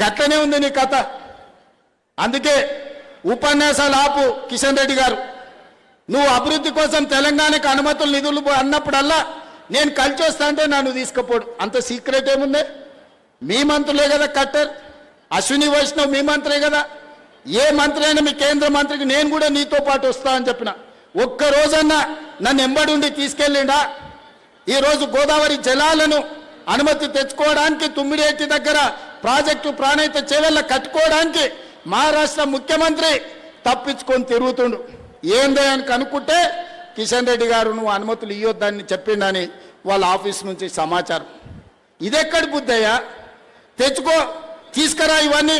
గట్లనే ఉంది నీ కథ. అందుకే ఉపన్యాసాలు ఆపు కిషన్ రెడ్డి గారు. నువ్వు అభివృద్ధి కోసం తెలంగాణకు అనుమతులు నిధులు అన్నప్పుడల్లా నేను కలిసి వస్తా అంటే నన్ను తీసుకుపోడు. అంత సీక్రెట్ ఏముంది? మీ మంత్రులే కదా కట్టర్, అశ్విని వైష్ణవ్ మీ మంత్రే కదా. ఏ మంత్రి అయినా మీ కేంద్ర మంత్రికి నేను కూడా నీతో పాటు వస్తా అని చెప్పిన. ఒక్క రోజన్నా నన్ను ఎంబడుండి తీసుకెళ్ళిండా? ఈరోజు గోదావరి జలాలను అనుమతి తెచ్చుకోవడానికి తుమ్మిడిఎట్టి దగ్గర ప్రాజెక్టు ప్రాణహిత చేవెళ్ళ కట్టుకోవడానికి మహారాష్ట్ర ముఖ్యమంత్రి తప్పించుకొని తిరుగుతుండు. ఏందో అని కనుక్కుంటే కిషన్ రెడ్డి గారు నువ్వు అనుమతులు ఇవ్వద్దని చెప్పిండని వాళ్ళ ఆఫీస్ నుంచి సమాచారం. ఇదెక్కడి బుద్ధయ్యా? తెచ్చుకో, తీసుకురా ఇవన్నీ.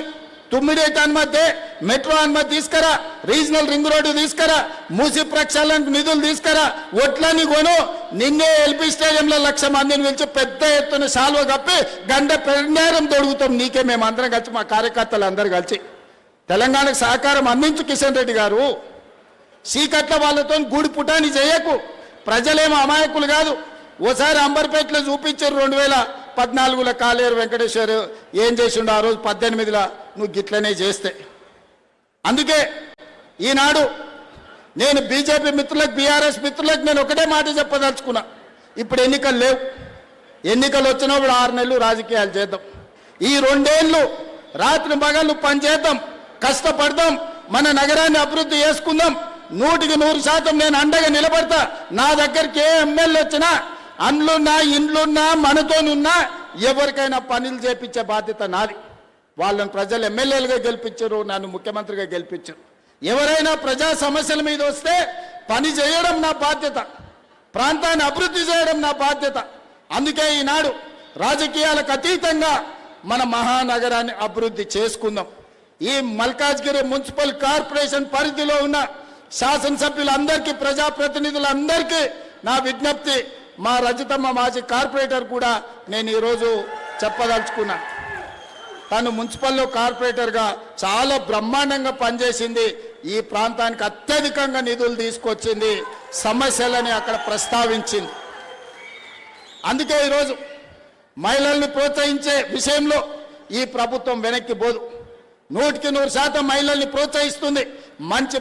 తుమ్మిడిఎట్టి అనుమతి, మెట్రో అనుమతి తీసుకురా, రీజనల్ రింగ్ రోడ్డు తీసుకురా, మూసి ప్రక్షాళనకు నిధులు తీసుకురా, ఒట్లని కొను. నిన్నే ఎల్పీ స్టేడియంలో 1,00,000 మందిని పిలిచి పెద్ద ఎత్తున శాల్వ కప్పి గంట పెండారం తొడుగుతాం నీకే. మేము అందరం కలిసి, మా కార్యకర్తలు అందరూ కలిసి తెలంగాణకు సహకారం అందించు కిషన్ రెడ్డి గారు. సీకట్ల వాళ్ళతో గూడి పుటాని చేయకు. ప్రజలేమో అమాయకులు కాదు. ఓసారి అంబర్పేటలో చూపించారు 2014లో కాలేరు వెంకటేశ్వర్ ఏం చేసిండు ఆ రోజు 18లో నువ్వు గిట్లనే చేస్తే. అందుకే ఈనాడు నేను బీజేపీ మిత్రులకు, బీఆర్ఎస్ మిత్రులకు నేను ఒకటే మాట చెప్పదలుచుకున్నా. ఇప్పుడు ఎన్నికలు లేవు. ఎన్నికలు వచ్చినప్పుడు 6 నెలలు రాజకీయాలు చేద్దాం. ఈ 2 ఏళ్ళు రాత్రి పగళ్ళు పని చేద్దాం, కష్టపడదాం, మన నగరాన్ని అభివృద్ధి చేసుకుందాం. 100% నేను అండగా నిలబడతా. నా దగ్గరికి ఏ ఎమ్మెల్యే వచ్చినా, అండ్లున్నా ఇండ్లున్నా మనతోనున్నా ఎవరికైనా పనులు చేపించే బాధ్యత నాది. వాళ్ళని ప్రజలు ఎమ్మెల్యేలుగా గెలిపించారు, నన్ను ముఖ్యమంత్రిగా గెలిపించారు. ఎవరైనా ప్రజా సమస్యల మీద వస్తే పని చేయడం నా బాధ్యత, ప్రాంతాన్ని అభివృద్ధి చేయడం నా బాధ్యత. అందుకే ఈనాడు రాజకీయాలకు అతీతంగా మన మహానగరాన్ని అభివృద్ధి చేసుకుందాం. ఈ మల్కాజ్గిరి మున్సిపల్ కార్పొరేషన్ పరిధిలో ఉన్న శాసనసభ్యులందరికీ, ప్రజాప్రతినిధులందరికీ నా విజ్ఞప్తి, మా రజితమ్మ మాజీ కార్పొరేటర్ కూడా నేను ఈరోజు చెప్పదలుచుకున్నా. తను మున్సిపల్లో కార్పొరేటర్గా చాలా బ్రహ్మాండంగా పనిచేసింది. ఈ ప్రాంతానికి అత్యధికంగా నిధులు తీసుకొచ్చింది, సమస్యలని అక్కడ ప్రస్తావించింది. అందుకే ఈరోజు మహిళల్ని ప్రోత్సహించే విషయంలో ఈ ప్రభుత్వం వెనక్కి పోదు. 100% మహిళల్ని ప్రోత్సహిస్తుంది. మంచి